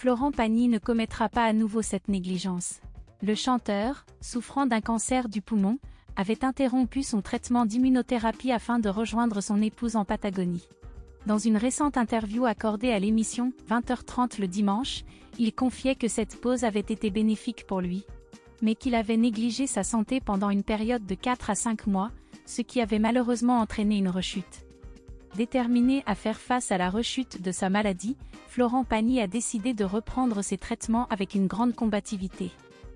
Florent Pagny ne commettra pas à nouveau cette négligence. Le chanteur, souffrant d'un cancer du poumon, avait interrompu son traitement d'immunothérapie afin de rejoindre son épouse en Patagonie. Dans une récente interview accordée à l'émission 20h30 le dimanche, il confiait que cette pause avait été bénéfique pour lui, mais qu'il avait négligé sa santé pendant une période de 4 à 5 mois, ce qui avait malheureusement entraîné une rechute. Déterminé à faire face à la rechute de sa maladie, Florent Pagny a décidé de reprendre ses traitements avec une grande combativité.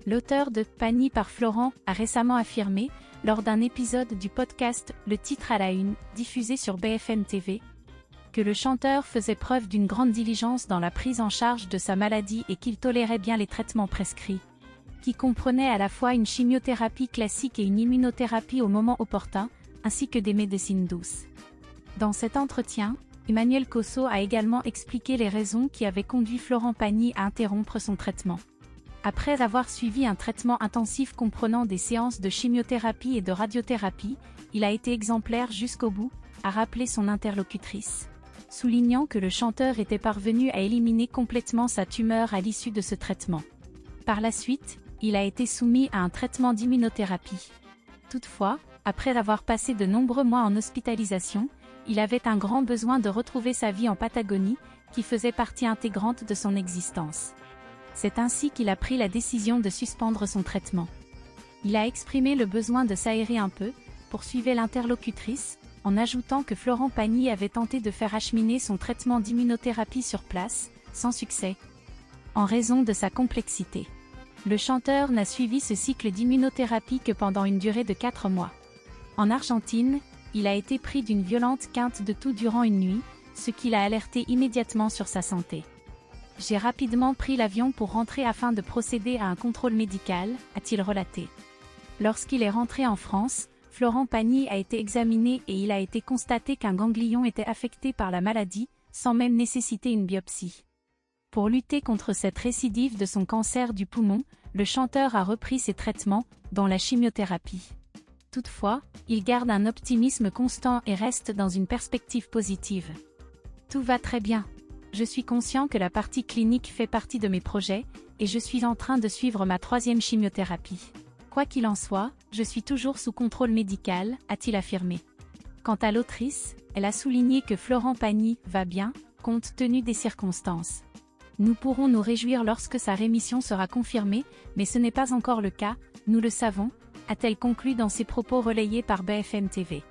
L'auteur de Pagny par Florent a récemment affirmé, lors d'un épisode du podcast Le Titre à la Une, diffusé sur BFM TV, que le chanteur faisait preuve d'une grande diligence dans la prise en charge de sa maladie et qu'il tolérait bien les traitements prescrits, qui comprenaient à la fois une chimiothérapie classique et une immunothérapie au moment opportun, ainsi que des médecines douces. Dans cet entretien, Emmanuel Cosso a également expliqué les raisons qui avaient conduit Florent Pagny à interrompre son traitement. Après avoir suivi un traitement intensif comprenant des séances de chimiothérapie et de radiothérapie, il a été exemplaire jusqu'au bout, a rappelé son interlocutrice, soulignant que le chanteur était parvenu à éliminer complètement sa tumeur à l'issue de ce traitement. Par la suite, il a été soumis à un traitement d'immunothérapie. Toutefois, après avoir passé de nombreux mois en hospitalisation, il avait un grand besoin de retrouver sa vie en Patagonie, qui faisait partie intégrante de son existence. C'est ainsi qu'il a pris la décision de suspendre son traitement. Il a exprimé le besoin de s'aérer un peu, poursuivait l'interlocutrice, en ajoutant que Florent Pagny avait tenté de faire acheminer son traitement d'immunothérapie sur place, sans succès, en raison de sa complexité. Le chanteur n'a suivi ce cycle d'immunothérapie que pendant une durée de 4 mois. En Argentine, il a été pris d'une violente quinte de toux durant une nuit, ce qui l'a alerté immédiatement sur sa santé. J'ai rapidement pris l'avion pour rentrer afin de procéder à un contrôle médical, a-t-il relaté. Lorsqu'il est rentré en France, Florent Pagny a été examiné et il a été constaté qu'un ganglion était affecté par la maladie, sans même nécessiter une biopsie. Pour lutter contre cette récidive de son cancer du poumon, le chanteur a repris ses traitements, dont la chimiothérapie. Toutefois, il garde un optimisme constant et reste dans une perspective positive. Tout va très bien. Je suis conscient que la partie clinique fait partie de mes projets, et je suis en train de suivre ma 3e chimiothérapie. Quoi qu'il en soit, je suis toujours sous contrôle médical, a-t-il affirmé. Quant à l'autrice, elle a souligné que Florent Pagny va bien, compte tenu des circonstances. Nous pourrons nous réjouir lorsque sa rémission sera confirmée, mais ce n'est pas encore le cas, nous le savons, a-t-elle conclu dans ses propos relayés par BFM TV.